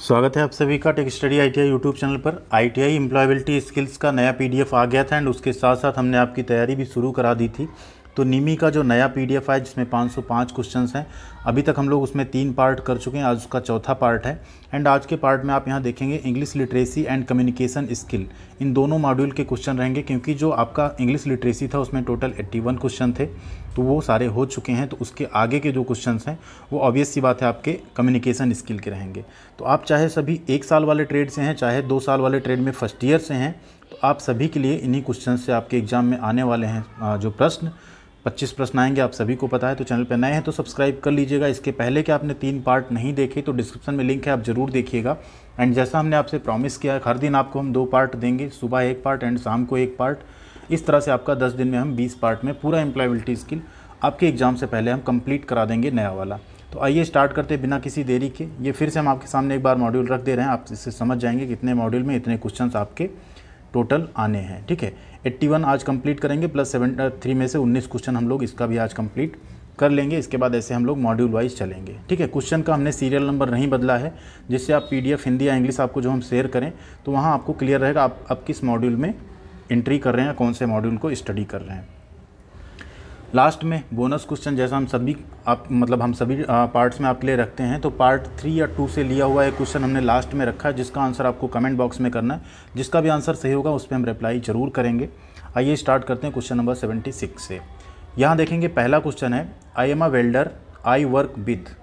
स्वागत है आप सभी का tech study ITI YouTube channel पर। आईटीआई एम्प्लॉयबिलिटी स्किल्स का नया पीडीएफ आ गया था एंड उसके साथ साथ हमने आपकी तैयारी भी शुरू करा दी थी। तो निमी का जो नया पीडीएफ है जिसमें 505 क्वेश्चंस हैं, अभी तक हम लोग उसमें 3 पार्ट कर चुके हैं, आज उसका चौथा पार्ट है। एंड आज के पार्ट में आप यहाँ देखेंगे English literacy and communication skill, इन दोनों मॉड्यूल के क्वेश्चन रहेंगे। क्योंकि जो आपका इंग्लिश लिटरेसी था उसमें टोटल 81 क्वेश्चन थे, तो वो सारे हो चुके हैं। तो उसके आगे के जो क्वेश्चंस हैं वो ऑब्वियस सी बात है आपके कम्युनिकेशन स्किल के रहेंगे। तो आप चाहे सभी 1 साल वाले ट्रेड से हैं, चाहे 2 साल वाले ट्रेड में फर्स्ट ईयर से हैं, तो आप सभी के लिए इन्हीं क्वेश्चन से आपके एग्जाम में आने वाले हैं। जो प्रश्न 25 प्रश्न आएंगे, आप सभी को पता है। तो चैनल पर नए हैं तो सब्सक्राइब कर लीजिएगा। इसके पहले कि आपने 3 पार्ट नहीं देखे तो डिस्क्रिप्शन में लिंक है, आप ज़रूर देखिएगा। एंड जैसा हमने आपसे प्रॉमिस किया है, हर दिन आपको हम 2 पार्ट देंगे, सुबह 1 पार्ट एंड शाम को 1 पार्ट। इस तरह से आपका 10 दिन में हम 20 पार्ट में पूरा एम्प्लॉयबिलिटी स्किल आपके एग्जाम से पहले हम कंप्लीट करा देंगे, नया वाला। तो आइए स्टार्ट करते बिना किसी देरी के। ये फिर से हम आपके सामने एक बार मॉड्यूल रख दे रहे हैं, आप इससे समझ जाएंगे कितने मॉड्यूल में इतने क्वेश्चंस आपके टोटल आने हैं। ठीक है, 81 आज कंप्लीट करेंगे, प्लस 73 में से 19 क्वेश्चन हम लोग इसका भी आज कंप्लीट कर लेंगे। इसके बाद ऐसे हम लोग मॉड्यूल वाइज चलेंगे। ठीक है, क्वेश्चन का हमने सीरियल नंबर नहीं बदला है, जिससे आप पीडीएफ हिंदी या इंग्लिश आपको जो हम शेयर करें तो वहाँ आपको क्लियर रहेगा आप किस मॉड्यूल में एंट्री कर रहे हैं, कौन से मॉड्यूल को स्टडी कर रहे हैं। लास्ट में बोनस क्वेश्चन जैसा हम सभी पार्ट्स में आपके लिए रखते हैं, तो पार्ट 3 या 2 से लिया हुआ एक क्वेश्चन हमने लास्ट में रखा है, जिसका आंसर आपको कमेंट बॉक्स में करना है। जिसका भी आंसर सही होगा उस पर हम रिप्लाई जरूर करेंगे। आइए स्टार्ट करते हैं क्वेश्चन नंबर 76 से। यहाँ देखेंगे पहला क्वेश्चन है, I am a welder, I work with.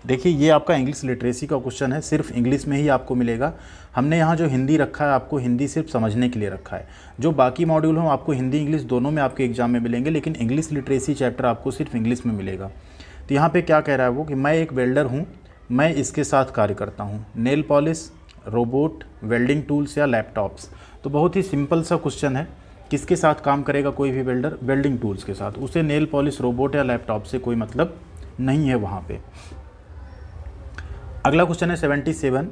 देखिए ये आपका इंग्लिश लिटरेसी का क्वेश्चन है, सिर्फ इंग्लिश में ही आपको मिलेगा। हमने यहाँ जो हिंदी रखा है आपको हिंदी सिर्फ समझने के लिए रखा है। जो बाकी मॉड्यूल हो आपको हिंदी इंग्लिश दोनों में आपके एग्जाम में मिलेंगे, लेकिन इंग्लिश लिटरेसी चैप्टर आपको सिर्फ इंग्लिश में मिलेगा। तो यहाँ पे क्या कह रहा है वो कि मैं एक वेल्डर हूँ, मैं इसके साथ कार्य करता हूँ। Nail polish, robot, welding tools या लैपटॉप्स। तो बहुत ही सिंपल सा क्वेश्चन है, किसके साथ काम करेगा कोई भी वेल्डर? वेल्डिंग टूल्स के साथ। उसे नेल पॉलिश, रोबोट या लैपटॉप से कोई मतलब नहीं है वहाँ पे। अगला क्वेश्चन है 77,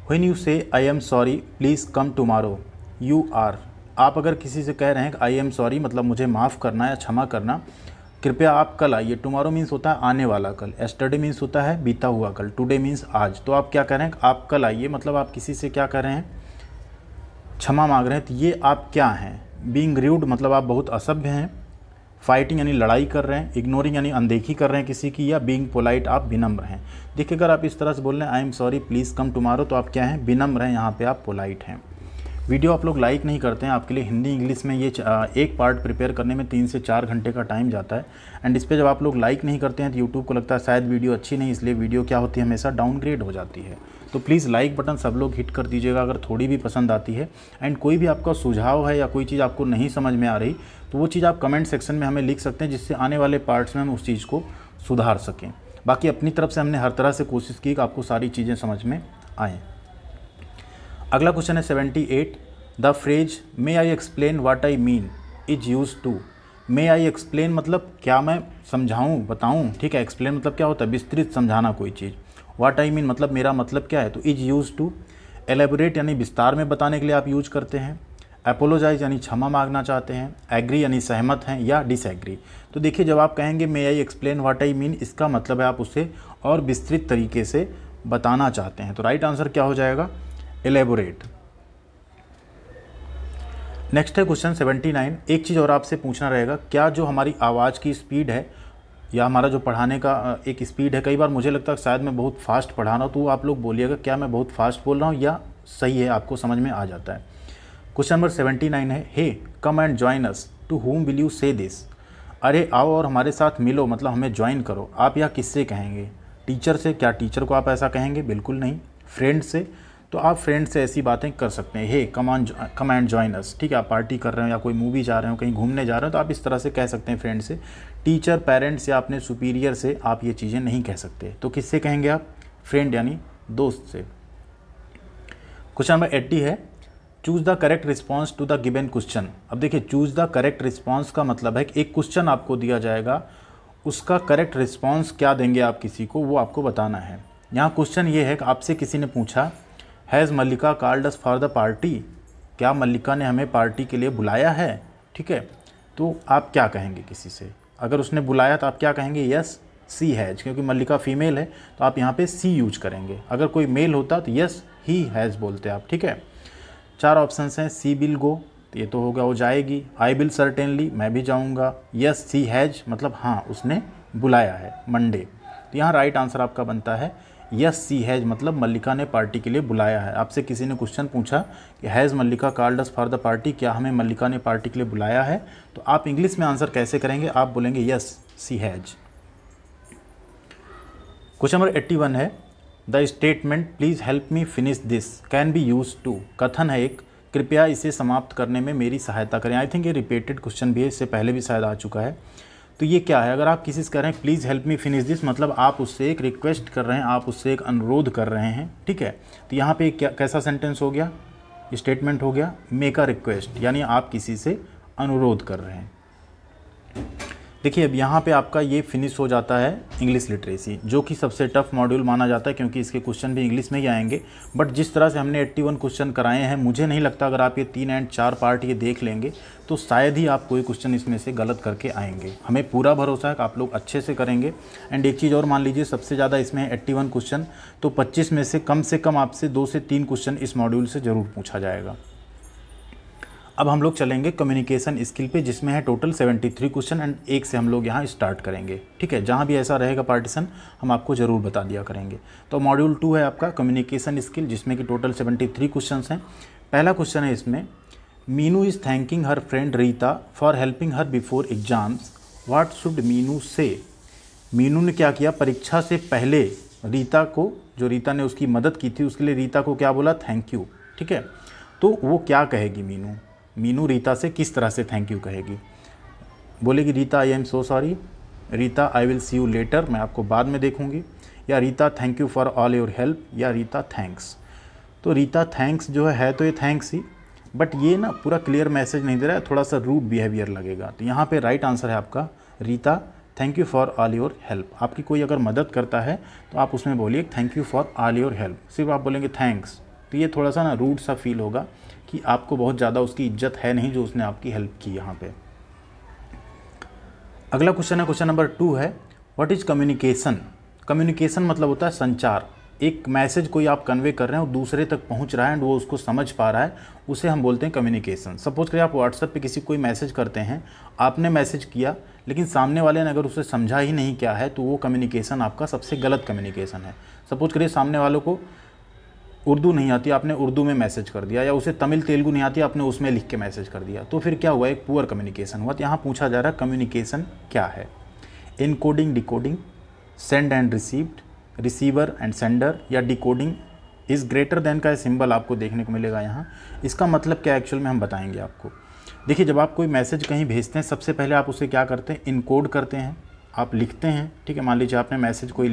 when you say I am sorry please come tomorrow, you are. आप अगर किसी से कह रहे हैं कि आई एम सॉरी मतलब मुझे माफ़ करना या क्षमा करना, कृपया आप कल आइए। टुमारो मीन्स होता है आने वाला कल, एस्टरडे मीन्स होता है बीता हुआ कल, टुडे मीन्स आज। तो आप क्या कह रहे हैं? आप कल आइए, मतलब आप किसी से क्या कर रहे हैं? क्षमा मांग रहे हैं। तो ये आप क्या हैं? बीइंग र्यूड मतलब आप बहुत असभ्य हैं। फाइटिंग यानी लड़ाई कर रहे हैं। इग्नोरिंग यानी अनदेखी कर रहे हैं किसी की। या बीइंग पोलाइट आप विनम्र हैं। देखिए अगर आप इस तरह से बोल रहे हैं आई am sorry please come tomorrow, तो आप क्या हैं? विनम्र हैं, यहाँ पे आप पोलाइट हैं। वीडियो आप लोग लाइक नहीं करते हैं, आपके लिए हिंदी इंग्लिश में ये एक पार्ट प्रिपेयर करने में 3 से 4 घंटे का टाइम जाता है। एंड इस पर जब आप लोग लाइक नहीं करते हैं तो यूट्यूब को लगता है शायद वीडियो अच्छी नहीं, इसलिए वीडियो क्या होती है हमेशा डाउनग्रेड हो जाती है। तो प्लीज़ लाइक बटन सब लोग हिट कर दीजिएगा अगर थोड़ी भी पसंद आती है। एंड कोई भी आपका सुझाव है या कोई चीज़ आपको नहीं समझ में आ रही तो वो चीज़ आप कमेंट सेक्शन में हमें लिख सकते हैं, जिससे आने वाले पार्ट्स में हम उस चीज़ को सुधार सकें। बाकी अपनी तरफ से हमने हर तरह से कोशिश की कि आपको सारी चीज़ें समझ में आएँ। अगला क्वेश्चन है 78, the phrase may I explain what I mean is use to. May I explain मतलब क्या मैं समझाऊँ, बताऊँ। ठीक है, एक्सप्लेन मतलब क्या होता है? विस्तृत समझाना कोई चीज़। वाट आई मीन मतलब मेरा मतलब क्या है, तो इज यूज टू। एलेबोरेट यानी विस्तार में बताने के लिए आप यूज करते हैं। अपोलोजाइज यानी क्षमा मांगना चाहते हैं। एग्री यानी सहमत हैं, या डिसएग्री। तो देखिए जब आप कहेंगे may I explain what I mean, इसका मतलब है आप उसे और विस्तृत तरीके से बताना चाहते हैं। तो राइट आंसर क्या हो जाएगा? एलेबोरेट। नेक्स्ट है क्वेश्चन 79, एक चीज़ और आपसे पूछना रहेगा, क्या जो हमारी आवाज़ की स्पीड है या हमारा जो पढ़ाने का एक स्पीड है, कई बार मुझे लगता है शायद मैं बहुत फास्ट पढ़ा रहा हूँ, तो आप लोग बोलिएगा क्या मैं बहुत फास्ट बोल रहा हूँ या सही है, आपको समझ में आ जाता है। क्वेश्चन नंबर 79 है, hey come and join us, to whom will you say this. अरे आओ और हमारे साथ मिलो मतलब हमें ज्वाइन करो। आप यह किससे कहेंगे? टीचर से। क्या टीचर को आप ऐसा कहेंगे? बिल्कुल नहीं। फ्रेंड से, तो आप फ्रेंड से ऐसी बातें कर सकते हैं। हे कम एंड ज्वाइन अस। ठीक है, आप पार्टी कर रहे हो या कोई मूवी जा रहे हो, कहीं घूमने जा रहे हो, तो आप इस तरह से कह सकते हैं फ्रेंड से। टीचर, पेरेंट्स या अपने सुपीरियर से आप ये चीज़ें नहीं कह सकते। तो किससे कहेंगे आप? फ्रेंड यानी दोस्त से। क्वेश्चन नंबर 80 है, choose the correct response to the given question. अब देखिए चूज़ द करेक्ट रिस्पॉन्स का मतलब है कि एक क्वेश्चन आपको दिया जाएगा, उसका करेक्ट रिस्पॉन्स क्या देंगे आप किसी को, वो आपको बताना है। यहाँ क्वेश्चन ये है कि आपसे किसी ने पूछा, has Mallika called us for the party. क्या मल्लिका ने हमें पार्टी के लिए बुलाया है? ठीक है, तो आप क्या कहेंगे किसी से? अगर उसने बुलाया तो आप क्या कहेंगे? यस सी हैज, क्योंकि मल्लिका फीमेल है तो आप यहाँ पे सी यूज करेंगे। अगर कोई मेल होता तो यस ही हैज़ बोलते हैं आप, ठीक है। 4 ऑप्शंस हैं, सी विल गो, तो ये तो होगा वो जाएगी, आई विल सर्टेनली, मैं भी जाऊँगा, यस सी हैज़ मतलब हाँ उसने बुलाया है मंडे। तो यहाँ राइट आंसर आपका बनता है यस सी हैज़ मतलब मल्लिका ने पार्टी के लिए बुलाया है। आपसे किसी ने क्वेश्चन पूछा कि has Mallika called us for the party, क्या हमें मल्लिका ने पार्टी के लिए बुलाया है, तो आप इंग्लिश में आंसर कैसे करेंगे, आप बोलेंगे yes she has. Question number 81 है, the statement please help me finish this can be use to, कथन है एक, कृपया इसे समाप्त करने में मेरी सहायता करें। आई थिंक ये रिपीटेड क्वेश्चन भी है, इससे पहले भी शायद आ चुका है। तो ये क्या है, अगर आप किसी से कह रहे हैं please help me finish this, मतलब आप उससे एक रिक्वेस्ट कर रहे हैं, आप उससे एक अनुरोध कर रहे हैं, ठीक है। तो यहाँ पे क्या कैसा सेंटेंस हो गया, स्टेटमेंट हो गया मेक अ रिक्वेस्ट, यानी आप किसी से अनुरोध कर रहे हैं। देखिए अब यहाँ पे आपका ये फिनिश हो जाता है इंग्लिश लिटरेसी, जो कि सबसे टफ मॉड्यूल माना जाता है क्योंकि इसके क्वेश्चन भी इंग्लिश में ही आएंगे। बट जिस तरह से हमने 81 क्वेश्चन कराए हैं, मुझे नहीं लगता अगर आप ये 3 एंड 4 पार्ट ये देख लेंगे तो शायद ही आप कोई क्वेश्चन इसमें से गलत करके आएंगे। हमें पूरा भरोसा है कि आप लोग अच्छे से करेंगे। एंड एक चीज़ और मान लीजिए, सबसे ज़्यादा इसमें 81 क्वेश्चन, तो 25 में से कम आपसे 2 से 3 क्वेश्चन इस मॉड्यूल से ज़रूर पूछा जाएगा। अब हम लोग चलेंगे कम्युनिकेशन स्किल पे, जिसमें है टोटल 73 क्वेश्चन एंड एक से हम लोग यहाँ स्टार्ट करेंगे, ठीक है। जहाँ भी ऐसा रहेगा पार्टीशन हम आपको ज़रूर बता दिया करेंगे। तो मॉड्यूल 2 है आपका कम्युनिकेशन स्किल, जिसमें कि टोटल 73 क्वेश्चन हैं। पहला क्वेश्चन है इसमें, Meenu is thanking her friend Rita for helping her before exams, what should Meenu से। मीनू ने क्या किया, परीक्षा से पहले रीता को, जो रीता ने उसकी मदद की थी उसके लिए रीता को क्या बोला, थैंक यू, ठीक है। तो वो क्या कहेगी मीनू रीता से किस तरह से थैंक यू कहेगी, बोलेगी Rita I am so sorry, Rita I will see you later, मैं आपको बाद में देखूंगी, या Rita thank you for all your help, या रीता थैंक्स। तो रीता थैंक्स जो है तो ये थैंक्स ही, बट ये ना पूरा क्लियर मैसेज नहीं दे रहा है, थोड़ा सा रूड बिहेवियर लगेगा। तो यहाँ पे राइट आंसर है आपका Rita thank you for all your help. आपकी कोई अगर मदद करता है तो आप उसमें बोलिए thank you for all your help, सिर्फ आप बोलेंगे थैंक्स, तो ये थोड़ा सा ना रूड सा फील होगा कि आपको बहुत ज़्यादा उसकी इज्जत है नहीं जो उसने आपकी हेल्प की यहाँ पे। अगला क्वेश्चन है, क्वेश्चन नंबर 2 है, व्हाट इज़ कम्युनिकेशन। कम्युनिकेशन मतलब होता है संचार। एक मैसेज कोई आप कन्वे कर रहे हैं और दूसरे तक पहुँच रहा है एंड वो उसको समझ पा रहा है, उसे हम बोलते हैं कम्युनिकेशन। सपोज करिए आप व्हाट्सएप पे किसी को कोई मैसेज करते हैं, आपने मैसेज किया लेकिन सामने वाले ने अगर उसे समझा ही नहीं क्या है, तो वो कम्युनिकेशन आपका सबसे गलत कम्युनिकेशन है। सपोज करिए सामने वालों को उर्दू नहीं आती, आपने उर्दू में मैसेज कर दिया, या उसे तमिल तेलुगु नहीं आती, आपने उसमें लिख के मैसेज कर दिया, तो फिर क्या हुआ, एक पुअर कम्युनिकेशन हुआ। तो यहाँ पूछा जा रहा है कम्युनिकेशन क्या है। Encoding decoding, send and received, receiver and sender, या डिकोडिंग इज़ ग्रेटर देन का सिंबल आपको देखने को मिलेगा यहाँ। इसका मतलब क्या एक्चुअल में हम बताएंगे आपको। देखिए जब आप कोई मैसेज कहीं भेजते हैं, सबसे पहले आप उसे क्या करते हैं, इनकोड करते हैं, आप लिखते हैं, ठीक है। मान लीजिए आपने मैसेज कोई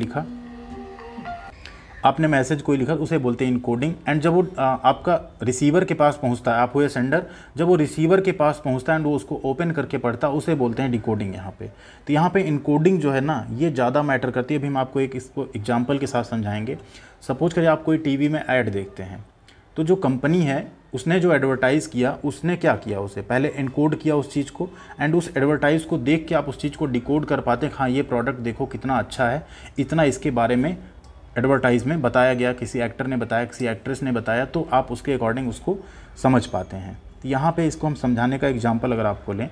लिखा, उसे बोलते हैं इनकोडिंग। एंड जब वो आपका रिसीवर के पास पहुंचता है, आप हुए सेंडर, जब वो रिसीवर के पास पहुंचता है एंड वो उसको ओपन करके पढ़ता है, उसे बोलते हैं डिकोडिंग यहाँ पे। तो यहाँ पे इनकोडिंग जो है ना, ये ज़्यादा मैटर करती है। अभी हम आपको इसको एग्जाम्पल के साथ समझाएंगे। सपोज करिए आप कोई टीवी में ऐड देखते हैं, तो जो कंपनी है उसने जो एडवर्टाइज़ किया, उसने क्या किया, उसे पहले इनकोड किया उस चीज़ को, एंड उस एडवर्टाइज़ को देख के आप उस चीज़ को डिकोड कर पाते हैं। हाँ ये प्रोडक्ट देखो कितना अच्छा है, इतना इसके बारे में एडवर्टाइज में बताया गया, किसी एक्टर ने बताया, किसी एक्ट्रेस ने बताया, तो आप उसके अकॉर्डिंग उसको समझ पाते हैं। तो यहाँ पे इसको हम समझाने का एग्जांपल अगर आपको लें,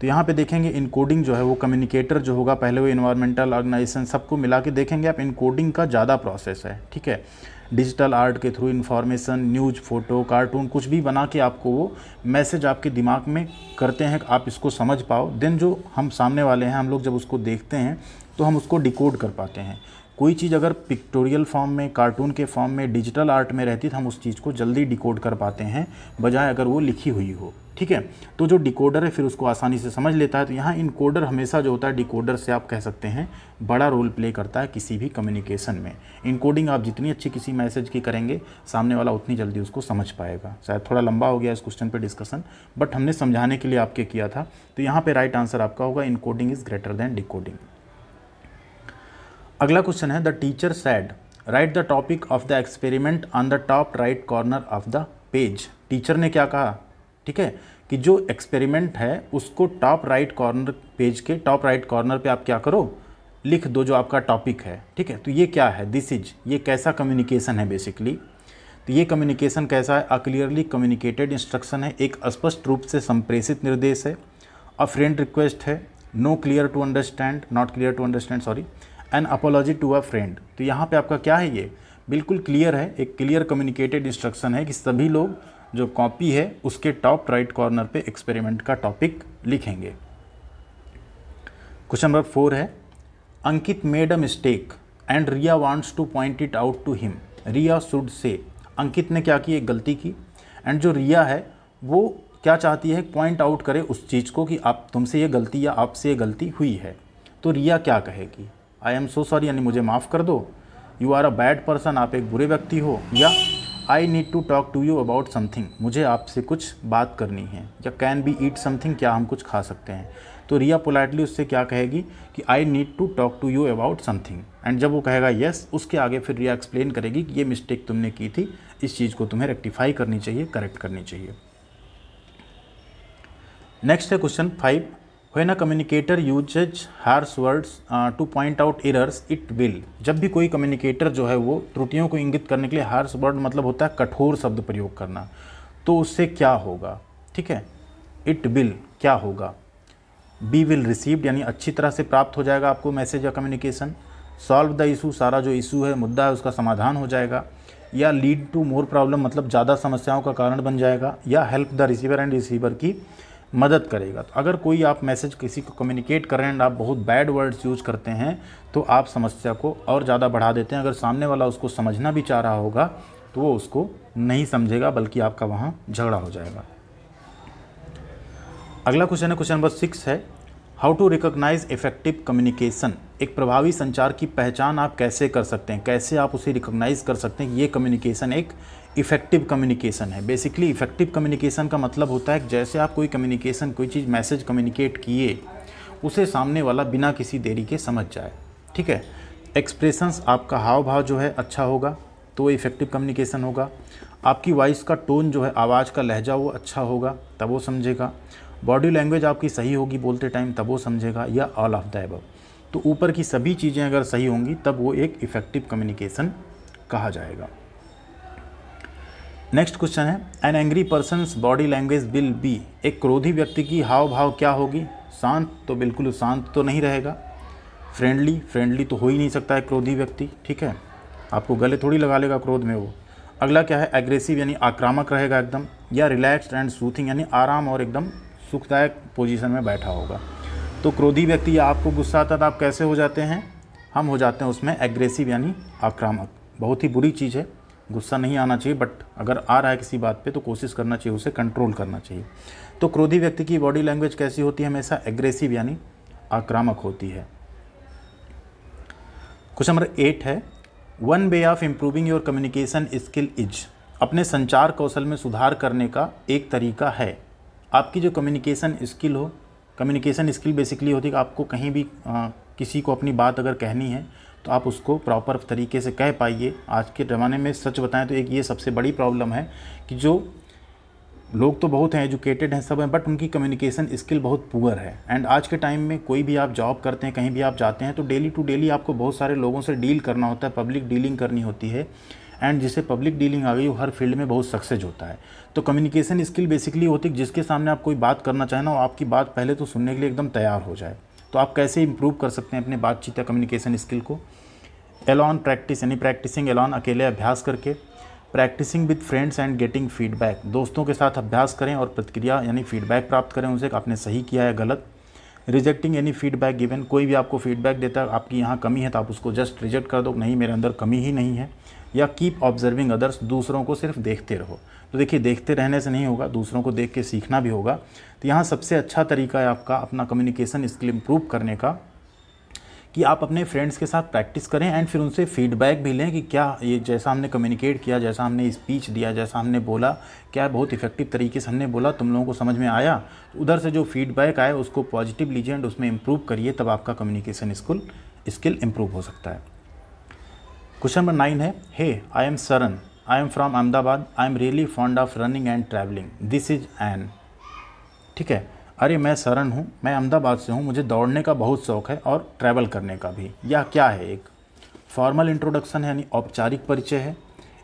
तो यहाँ पे देखेंगे इनकोडिंग जो है वो कम्युनिकेटर जो होगा, पहले वो इन्वायरमेंटल ऑर्गेनाइजेशन सबको मिला के देखेंगे आप, इनकोडिंग का ज़्यादा प्रोसेस है, ठीक है। डिजिटल आर्ट के through information, news, photo, cartoon कुछ भी बना के आपको वो मैसेज आपके दिमाग में करते हैं, आप इसको समझ पाओ। देन जो हम सामने वाले हैं, हम लोग जब उसको देखते हैं तो हम उसको डिकोड कर पाते हैं। कोई चीज़ अगर पिक्टोरियल फॉर्म में, कार्टून के फॉर्म में, डिजिटल आर्ट में रहती तो हम उस चीज़ को जल्दी डिकोड कर पाते हैं, बजाय अगर वो लिखी हुई हो, ठीक है। तो जो डिकोडर है फिर उसको आसानी से समझ लेता है। तो यहाँ इनकोडर हमेशा जो होता है डिकोडर से आप कह सकते हैं बड़ा रोल प्ले करता है किसी भी कम्युनिकेशन में। इनकोडिंग आप जितनी अच्छी किसी मैसेज की करेंगे, सामने वाला उतनी जल्दी उसको समझ पाएगा। शायद थोड़ा लंबा हो गया इस क्वेश्चन पे डिस्कशन, बट हमने समझाने के लिए आपके किया था। तो यहाँ पे राइट आंसर आपका होगा encoding is greater than decoding. अगला क्वेश्चन है, the teacher sad right the topic of the experiment on the top right corner of the page. Teacher ने क्या कहा, ठीक है, कि जो एक्सपेरिमेंट है उसको टॉप राइट कॉर्नर, पेज के टॉप राइट कॉर्नर पे आप क्या करो, लिख दो जो आपका टॉपिक है, ठीक है। तो ये क्या है, दिस इज, ये कैसा कम्युनिकेशन है बेसिकली। तो ये कम्युनिकेशन कैसा है? अ क्लियरली कम्युनिकेटेड इंस्ट्रक्शन है, एक स्पष्ट रूप से संप्रेषित निर्देश है। अ फ्रेंड रिक्वेस्ट है, no clear to understand, not clear to understand sorry, an apology to a friend. तो यहाँ पे आपका क्या है? ये बिल्कुल क्लियर है, एक क्लियर कम्युनिकेटेड इंस्ट्रक्शन है कि सभी लोग जो कॉपी है उसके टॉप राइट कॉर्नर पे एक्सपेरिमेंट का टॉपिक लिखेंगे। क्वेश्चन नंबर 4 है, Ankit made a mistake and Riya wants to point it out to him, Riya should say. Ankit ने क्या की? एक गलती की, एंड जो रिया है वो क्या चाहती है? पॉइंट आउट करे उस चीज़ को कि आप तुमसे ये गलती या आपसे ये गलती हुई है। तो रिया क्या कहेगी? आई एम सो सॉरी, यानी मुझे माफ़ कर दो, you are a bad person, आप एक बुरे व्यक्ति हो, या I need to talk to you about something, मुझे आपसे कुछ बात करनी है, या कैन बी ईट समथिंग, क्या हम कुछ खा सकते हैं। तो रिया पोलाइटली उससे क्या कहेगी कि I need to talk to you about something, and जब वो कहेगा येस, उसके आगे फिर रिया एक्सप्लेन करेगी कि ये मिस्टेक तुमने की थी, इस चीज़ को तुम्हें रेक्टिफाई करनी चाहिए, करेक्ट करनी चाहिए। नेक्स्ट है question 5, when a communicator uses harsh words to point out errors it will. जब भी कोई कम्युनिकेटर जो है वो त्रुटियों को इंगित करने के लिए, हार्श वर्ड मतलब होता है कठोर शब्द प्रयोग करना, तो उससे क्या होगा? ठीक है, इट विल क्या होगा? बी विल रिसीव्ड, यानी अच्छी तरह से प्राप्त हो जाएगा आपको मैसेज या कम्युनिकेशन। सॉल्व द इशू, सारा जो इशू है, मुद्दा है, उसका समाधान हो जाएगा। या लीड टू मोर प्रॉब्लम, मतलब ज़्यादा समस्याओं का कारण बन जाएगा। या help the receiver and receiver की मदद करेगा। तो अगर कोई आप मैसेज किसी को कम्युनिकेट कर रहे हैं एंड आप बहुत बैड वर्ड्स यूज़ करते हैं तो आप समस्या को और ज़्यादा बढ़ा देते हैं। अगर सामने वाला उसको समझना भी चाह रहा होगा तो वो उसको नहीं समझेगा, बल्कि आपका वहाँ झगड़ा हो जाएगा। अगला क्वेश्चन है, क्वेश्चन नंबर 6 है, how to recognise effective communication. एक प्रभावी संचार की पहचान आप कैसे कर सकते हैं, कैसे आप उसे रिकॉग्नाइज कर सकते हैं कि ये कम्युनिकेशन एक इफेक्टिव कम्युनिकेशन है। बेसिकली इफेक्टिव कम्युनिकेशन का मतलब होता है कि जैसे आप कोई कम्युनिकेशन, कोई चीज़, मैसेज कम्युनिकेट किए, उसे सामने वाला बिना किसी देरी के समझ जाए। ठीक है, एक्सप्रेशंस, आपका हाव भाव जो है अच्छा होगा तो इफेक्टिव कम्युनिकेशन होगा। आपकी वॉइस का टोन जो है, आवाज़ का लहजा वो अच्छा होगा तब वो समझेगा। बॉडी लैंग्वेज आपकी सही होगी बोलते टाइम तब वो समझेगा, या ऑल ऑफ द अबव। तो ऊपर की सभी चीज़ें अगर सही होंगी तब वो एक इफेक्टिव कम्युनिकेशन कहा जाएगा। नेक्स्ट क्वेश्चन है, an angry persons body language will be. एक क्रोधी व्यक्ति की हाव भाव क्या होगी? शांत, तो बिल्कुल शांत तो नहीं रहेगा। फ्रेंडली, फ्रेंडली तो हो ही नहीं सकता है क्रोधी व्यक्ति। ठीक है, आपको गले थोड़ी लगा लेगा क्रोध में वो। अगला क्या है, एग्रेसिव, यानी आक्रामक रहेगा एकदम। या रिलैक्स्ड एंड सूथिंग, यानी आराम और एकदम सुखदायक पोजीशन में बैठा होगा। तो क्रोधी व्यक्ति या आपको गुस्सा आता है तो आप कैसे हो जाते हैं? हम हो जाते हैं उसमें एग्रेसिव यानी आक्रामक। बहुत ही बुरी चीज़ है, गुस्सा नहीं आना चाहिए, बट अगर आ रहा है किसी बात पे तो कोशिश करना चाहिए उसे कंट्रोल करना चाहिए। तो क्रोधी व्यक्ति की बॉडी लैंग्वेज कैसी होती है? हमेशा एग्रेसिव यानी आक्रामक होती है। क्वेश्चन नंबर 8 है, one way of improving your communication skill is. अपने संचार कौशल में सुधार करने का एक तरीका है। आपकी जो कम्युनिकेशन स्किल हो, कम्युनिकेशन स्किल बेसिकली होती है कि आपको कहीं भी किसी को अपनी बात अगर कहनी है तो आप उसको प्रॉपर तरीके से कह पाइए। आज के ज़माने में सच बताएं तो एक ये सबसे बड़ी प्रॉब्लम है कि जो लोग तो बहुत हैं, एजुकेटेड हैं, सब हैं, बट उनकी कम्युनिकेशन स्किल बहुत पुअर है। एंड आज के टाइम में कोई भी आप जॉब करते हैं, कहीं भी आप जाते हैं तो डेली टू डेली आपको बहुत सारे लोगों से डील करना होता है, पब्लिक डीलिंग करनी होती है। एंड जिसे पब्लिक डीलिंग आ गई वो हर फील्ड में बहुत सक्सेस होता है। तो कम्युनिकेशन स्किल बेसिकली होती है जिसके सामने आप कोई बात करना चाहें ना, वो आपकी बात पहले तो सुनने के लिए एकदम तैयार हो जाए। तो आप कैसे इंप्रूव कर सकते हैं अपने बातचीत या कम्युनिकेशन स्किल को? एलॉन प्रैक्टिस, यानी प्रैक्टिसिंग एलॉन, अकेले अभ्यास करके। Practising with friends and getting feedback, दोस्तों के साथ अभ्यास करें और प्रतिक्रिया यानी फीडबैक प्राप्त करें उनसे, आपने सही किया है गलत। रिजेक्टिंग यानी फीडबैक गिवन, कोई भी आपको फीडबैक देता है, आपकी यहाँ कमी है तो आप उसको जस्ट रिजेक्ट कर दो, नहीं मेरे अंदर कमी ही नहीं है। या कीप ऑब्जर्विंग अदर्स, दूसरों को सिर्फ देखते रहो। तो देखिए, देखते रहने से नहीं होगा, दूसरों को देख के सीखना भी होगा। तो यहाँ सबसे अच्छा तरीका है आपका अपना कम्युनिकेशन स्किल इम्प्रूव करने का कि आप अपने फ्रेंड्स के साथ प्रैक्टिस करें एंड फिर उनसे फीडबैक भी लें कि क्या ये जैसा हमने कम्युनिकेट किया, जैसा हमने स्पीच दिया, जैसा हमने बोला, क्या बहुत इफेक्टिव तरीके से हमने बोला, तुम लोगों को समझ में आया। उधर से जो फीडबैक आए उसको पॉजिटिव लीजिए एंड उसमें इम्प्रूव करिए, तब आपका कम्युनिकेशन स्किल इम्प्रूव हो सकता है। क्वेश्चन नंबर 9 है, hey I am Saran, I am from Ahmedabad, I am really fond of running and travelling, this is an. ठीक है, अरे मैं सरन हूँ, मैं अहमदाबाद से हूँ, मुझे दौड़ने का बहुत शौक़ है और ट्रैवल करने का भी। यह क्या है? एक फॉर्मल इंट्रोडक्शन है यानी औपचारिक परिचय है।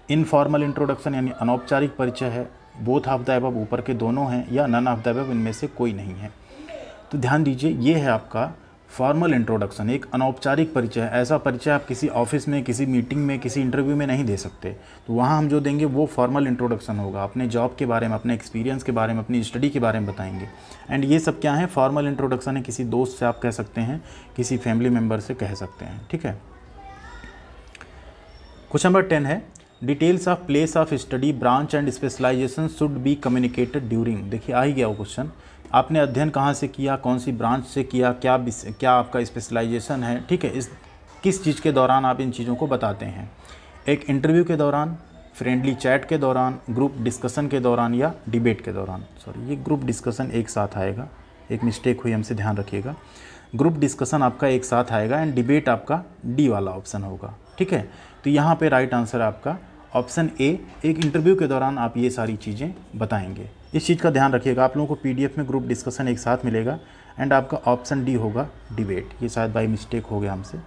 इनफॉर्मल इंट्रोडक्शन यानी अनौपचारिक परिचय है, बोथ ऑफ द अबव ऊपर के दोनों हैं, या नन ऑफ द अबव इनमें से कोई नहीं है। तो ध्यान दीजिए, ये है आपका फॉर्मल इंट्रोडक्शन, एक अनौपचारिक परिचय है। ऐसा परिचय आप किसी ऑफिस में, किसी मीटिंग में, किसी इंटरव्यू में नहीं दे सकते। तो वहाँ हम जो देंगे वो फॉर्मल इंट्रोडक्शन होगा, अपने जॉब के बारे में, अपने एक्सपीरियंस के बारे में, अपनी स्टडी के बारे में बताएंगे। एंड ये सब क्या है, फॉर्मल इंट्रोडक्शन है। किसी दोस्त से आप कह सकते हैं, किसी फैमिली मेम्बर से कह सकते हैं, ठीक है। क्वेश्चन नंबर 10 है, details of place of study, branch and specialisation should be communicated during. देखिए आ ही गया वो क्वेश्चन, आपने अध्ययन कहाँ से किया, कौन सी ब्रांच से किया, क्या आपका स्पेशलाइजेशन है, ठीक है। इस किस चीज़ के दौरान आप इन चीज़ों को बताते हैं, एक इंटरव्यू के दौरान, फ्रेंडली चैट के दौरान, ग्रुप डिस्कशन के दौरान, या डिबेट के दौरान। सॉरी, ये ग्रुप डिस्कशन एक साथ आएगा, एक मिस्टेक हुई हमसे, ध्यान रखिएगा। ग्रुप डिस्कशन आपका एक साथ आएगा एंड डिबेट आपका डी वाला ऑप्शन होगा, ठीक है। तो यहाँ पे राइट आंसर आपका ऑप्शन ए, एक इंटरव्यू के दौरान आप ये सारी चीज़ें बताएंगे। इस चीज़ का ध्यान रखिएगा, आप लोगों को पीडीएफ में ग्रुप डिस्कशन एक साथ मिलेगा एंड आपका ऑप्शन डी होगा डिबेट। ये शायद बाई मिस्टेक हो गया हमसे।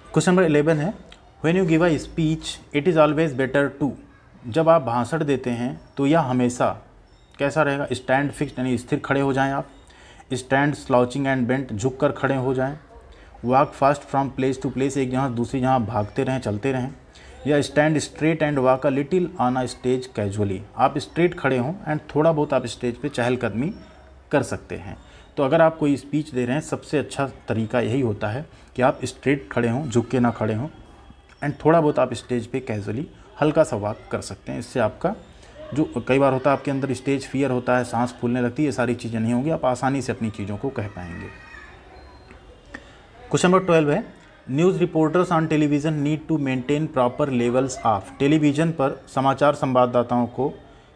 क्वेश्चन नंबर 11 है, when you give a speech it is always better to. जब आप भाषण देते हैं तो यह हमेशा कैसा रहेगा, स्टैंड फिक्स्ड यानी स्थिर खड़े हो जाएं आप, स्टैंड स्लाउचिंग एंड बेंट झुक कर खड़े हो जाएं, walk fast from place to place एक जगह दूसरी जगह भागते रहें, चलते रहें, या stand straight and walk a little on a stage casually. आप स्ट्रेट खड़े हों एंड थोड़ा बहुत आप स्टेज पे चहलकदमी कर सकते हैं। तो अगर आप कोई स्पीच दे रहे हैं, सबसे अच्छा तरीका यही होता है कि आप स्ट्रेट खड़े हों, झुक के ना खड़े हों, एंड थोड़ा बहुत आप स्टेज पे कैजुअली हल्का सा वॉक कर सकते हैं। इससे आपका जो कई बार होता है आपके अंदर स्टेज फियर होता है, सांस फूलने लगती है, ये सारी चीज़ें नहीं होंगी, आप आसानी से अपनी चीज़ों को कह पाएंगे। क्वेश्चन नंबर 12 है, news reporters on television need to maintain proper levels of. Television पर समाचार संवाददाताओं को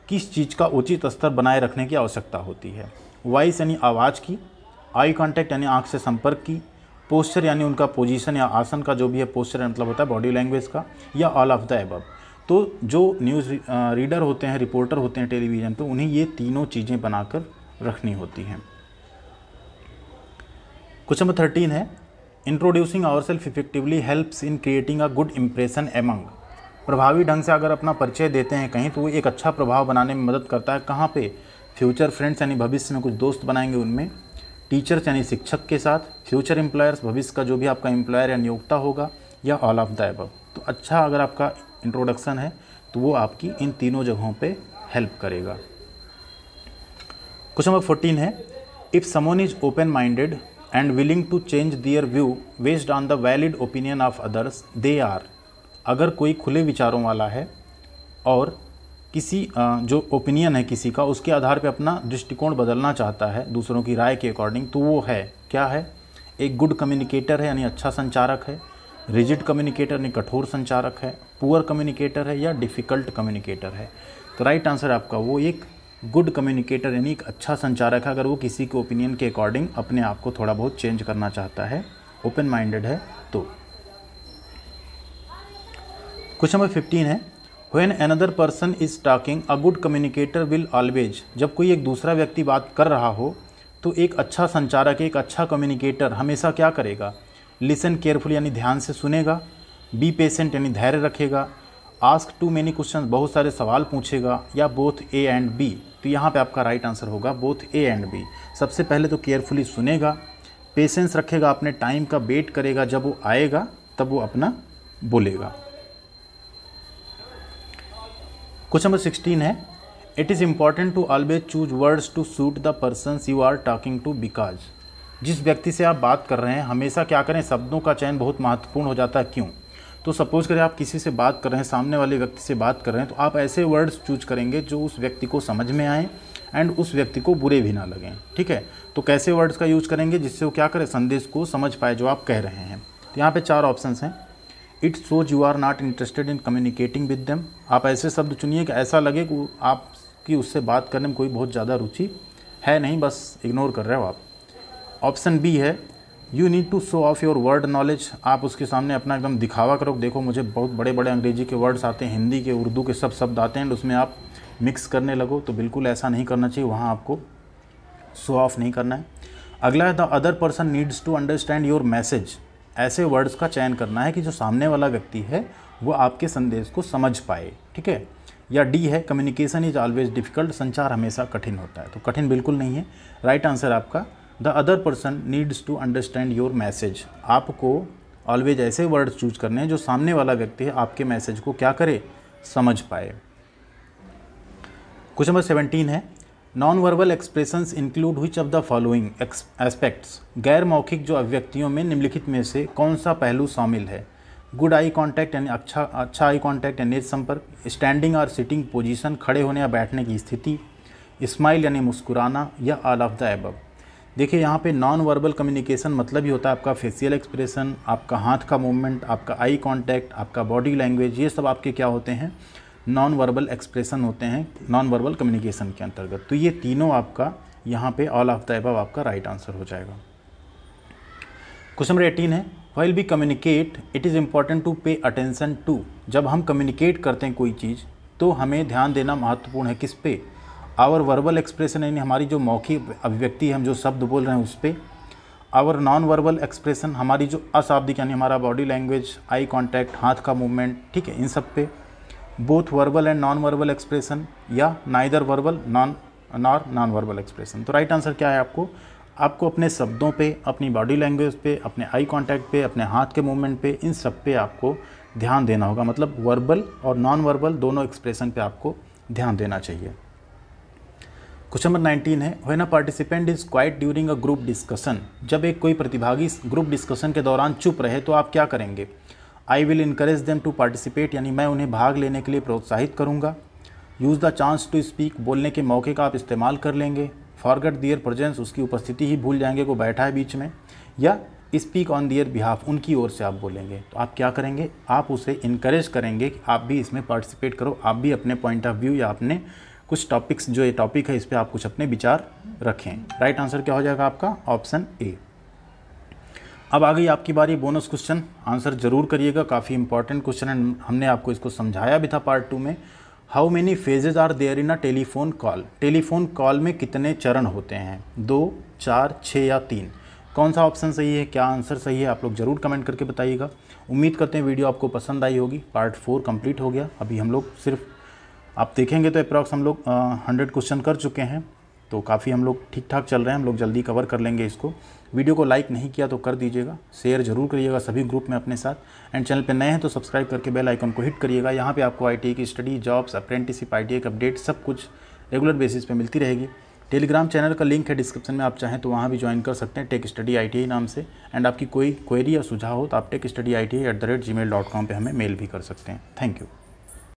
किस चीज़ का उचित स्तर बनाए रखने की आवश्यकता होती है, वॉइस यानी आवाज़ की, आई कांटेक्ट यानी आंख से संपर्क की, पोस्चर यानी उनका पोजीशन या आसन का जो भी है, पोस्चर मतलब होता है बॉडी लैंग्वेज का, या ऑल ऑफ द अबव। तो जो न्यूज़ रीडर होते हैं, रिपोर्टर होते हैं टेलीविज़न पे, उन्हें ये तीनों चीज़ें बनाकर रखनी होती हैं। क्वेश्चन नंबर 13 है, introducing ourself effectively helps in creating a good impression among. प्रभावी ढंग से अगर अपना परिचय देते हैं कहीं तो वो एक अच्छा प्रभाव बनाने में मदद करता है। कहाँ पे, फ्यूचर फ्रेंड्स यानी भविष्य में कुछ दोस्त बनाएंगे उनमें, टीचर्स यानी शिक्षक के साथ, फ्यूचर एम्प्लॉयर्स भविष्य का जो भी आपका एम्प्लॉयर या नियोक्ता होगा, या ऑल ऑफ द अबव। तो अच्छा अगर आपका इंट्रोडक्शन है तो वो आपकी इन तीनों जगहों पे हेल्प करेगा। क्वेश्चन नंबर 14 है, if someone is open minded and willing to change their view based on the valid opinion of others they are. अगर कोई खुले विचारों वाला है और किसी जो ओपिनियन है किसी का, उसके आधार पे अपना दृष्टिकोण बदलना चाहता है दूसरों की राय के अकॉर्डिंग, तो वो है क्या है, एक गुड कम्युनिकेटर है यानी अच्छा संचारक है, रिजिड कम्युनिकेटर यानी कठोर संचारक है, पुअर कम्युनिकेटर है, या डिफ़िकल्ट कम्युनिकेटर है। तो राइट आंसर आपका वो एक गुड कम्युनिकेटर यानी एक अच्छा संचारक है, अगर वो किसी के ओपिनियन के अकॉर्डिंग अपने आप को थोड़ा बहुत चेंज करना चाहता है, ओपन माइंडेड है तो। क्वेश्चन नंबर 15 है, when another person is talking a good communicator will always. जब कोई एक दूसरा व्यक्ति बात कर रहा हो तो एक अच्छा संचारक, एक अच्छा कम्युनिकेटर हमेशा क्या करेगा, लिसन केयरफुल यानी ध्यान से सुनेगा, बी पेशेंट यानी धैर्य रखेगा, आस्क टू मेनी क्वेश्चन बहुत सारे सवाल पूछेगा, या बोथ ए एंड बी। तो यहाँ पे आपका राइट आंसर होगा बोथ ए एंड बी। सबसे पहले तो केयरफुली सुनेगा, पेशेंस रखेगा, अपने टाइम का वेट करेगा, जब वो आएगा तब वो अपना बोलेगा। क्वेश्चन नंबर 16 है, it is important to always choose words to suit the persons you are talking to, because. जिस व्यक्ति से आप बात कर रहे हैं हमेशा क्या करें, शब्दों का चयन बहुत महत्वपूर्ण हो जाता है। क्यों, तो सपोज करें आप किसी से बात कर रहे हैं, सामने वाले व्यक्ति से बात कर रहे हैं, तो आप ऐसे वर्ड्स चूज करेंगे जो उस व्यक्ति को समझ में आए एंड उस व्यक्ति को बुरे भी ना लगें, ठीक है। तो कैसे वर्ड्स का यूज करेंगे जिससे वो क्या करे, संदेश को समझ पाए जो आप कह रहे हैं। तो यहाँ पे 4 ऑप्शंस हैं। It shows you are not interested in communicating with them. आप ऐसे शब्द चुनिए कि ऐसा लगे कि आपकी उससे बात करने में कोई बहुत ज़्यादा रुचि है नहीं, बस इग्नोर कर रहे हो आप। ऑप्शन बी है, you need to show off your word knowledge. आप उसके सामने अपना एकदम दिखावा करो, देखो मुझे बहुत बड़े बड़े अंग्रेजी के वर्ड्स आते हैं, हिंदी के, उर्दू के सब शब्द आते हैं, उसमें आप मिक्स करने लगो। तो बिल्कुल ऐसा नहीं करना चाहिए, वहाँ आपको शो ऑफ नहीं करना है। अगला है, the other person needs to understand your message. ऐसे वर्ड्स का चयन करना है कि जो सामने वाला व्यक्ति है वो आपके संदेश को समझ पाए, ठीक है। या डी है कम्युनिकेशन इज ऑलवेज डिफ़िकल्ट, संचार हमेशा कठिन होता है। तो कठिन बिल्कुल नहीं है। राइट आंसर आपका the other person needs to understand your message. आपको ऑलवेज ऐसे वर्ड चूज करने हैं जो सामने वाला व्यक्ति है आपके मैसेज को क्या करे, समझ पाए। क्वेश्चन नंबर 17 है non verbal expressions include which of the following aspects. गैर मौखिक जो अभिव्यक्तियों में निम्नलिखित में से कौन सा पहलू शामिल है। गुड आई कॉन्टैक्ट यानी अच्छा आई कॉन्टैक्ट या नेत्र संपर्क, स्टैंडिंग और सिटिंग पोजीशन, खड़े होने या बैठने की स्थिति, स्माइल यानी मुस्कुराना, या ऑल ऑफ द अबव। देखिए यहाँ पे नॉन वर्बल कम्युनिकेशन मतलब ही होता है आपका फेशियल एक्सप्रेशन, आपका हाथ का मूवमेंट, आपका आई कॉन्टैक्ट, आपका बॉडी लैंग्वेज, ये सब आपके क्या होते हैं, नॉन वर्बल एक्सप्रेशन होते हैं नॉन वर्बल कम्युनिकेशन के अंतर्गत। तो ये तीनों आपका यहाँ पे ऑल ऑफ द अबव आपका राइट आंसर हो जाएगा। क्वेश्चन नंबर 18 है while we communicate it is important to pay attention to. जब हम कम्युनिकेट करते हैं कोई चीज़ तो हमें ध्यान देना महत्वपूर्ण है किस पे, आवर वर्बल एक्सप्रेशन यानी हमारी जो मौखिक अभिव्यक्ति है, हम जो शब्द बोल रहे हैं उस पर, आवर नॉन वर्बल एक्सप्रेशन हमारी जो अशाब्दिक यानी हमारा बॉडी लैंग्वेज, आई कॉन्टैक्ट, हाथ का मूवमेंट, ठीक है, इन सब पे, both verbal and non verbal expression, या neither verbal non verbal expression. तो राइट आंसर क्या है आपको अपने शब्दों पे, अपनी बॉडी लैंग्वेज पे, अपने आई कांटेक्ट पे, अपने हाथ के मूवमेंट पे, इन सब पे आपको ध्यान देना होगा। मतलब वर्बल और नॉन वर्बल दोनों एक्सप्रेशन पे आपको ध्यान देना चाहिए। क्वेश्चन नंबर 19 है when a participant is quite during a group discussion. जब एक कोई प्रतिभागी ग्रुप डिस्कशन के दौरान चुप रहे तो आप क्या करेंगे। I will encourage them to participate यानी मैं उन्हें भाग लेने के लिए प्रोत्साहित करूँगा। Use the chance to speak बोलने के मौके का आप इस्तेमाल कर लेंगे। फॉरगेट दियर प्रेजेंस उसकी उपस्थिति ही भूल जाएंगे, को बैठा है बीच में। या स्पीक ऑन दियर बिहाफ उनकी ओर से आप बोलेंगे। तो आप क्या करेंगे, आप उसे इनकरेज करेंगे कि आप भी इसमें पार्टिसिपेट करो, आप भी अपने पॉइंट ऑफ व्यू या अपने कुछ टॉपिक्स, जो ये टॉपिक है इस पर आप कुछ अपने विचार रखें। राइट आंसर क्या हो जाएगा आपका ऑप्शन ए। अब आ गई आपकी बारी बोनस क्वेश्चन, आंसर जरूर करिएगा, काफ़ी इंपॉर्टेंट क्वेश्चन है, हमने आपको इसको समझाया भी था पार्ट 2 में। How many phases are there in a telephone call. Telephone call में कितने चरण होते हैं, 2, 4, 6 या 3। कौन सा ऑप्शन सही है, क्या आंसर सही है, आप लोग ज़रूर कमेंट करके बताइएगा। उम्मीद करते हैं वीडियो आपको पसंद आई होगी। पार्ट 4 कंप्लीट हो गया। अभी हम लोग सिर्फ आप देखेंगे तो अप्रॉक्स हम लोग 100 क्वेश्चन कर चुके हैं, तो काफ़ी हम लोग ठीक ठाक चल रहे हैं। हम लोग जल्दी कवर कर लेंगे इसको। वीडियो को लाइक नहीं किया तो कर दीजिएगा, शेयर जरूर करिएगा सभी ग्रुप में अपने साथ। एंड चैनल पे नए हैं तो सब्सक्राइब करके बेल आइकन को हिट करिएगा। यहाँ पे आपको ITI की स्टडी, जॉब्स, अप्रेंटिसशिप, ITI का अपडेट सब कुछ रेगुलर बेसिस पे मिलती रहेगी। टेलीग्राम चैनल का लिंक है डिस्क्रिप्शन में, आप चाहें तो वहाँ भी ज्वाइन कर सकते हैं टेक स्टडी ITI नाम से। एंड आपकी कोई क्वेरी या सुझाव हो तो आप techstudyiti@gmail.com पे हमें मेल भी कर सकते हैं। Thank you.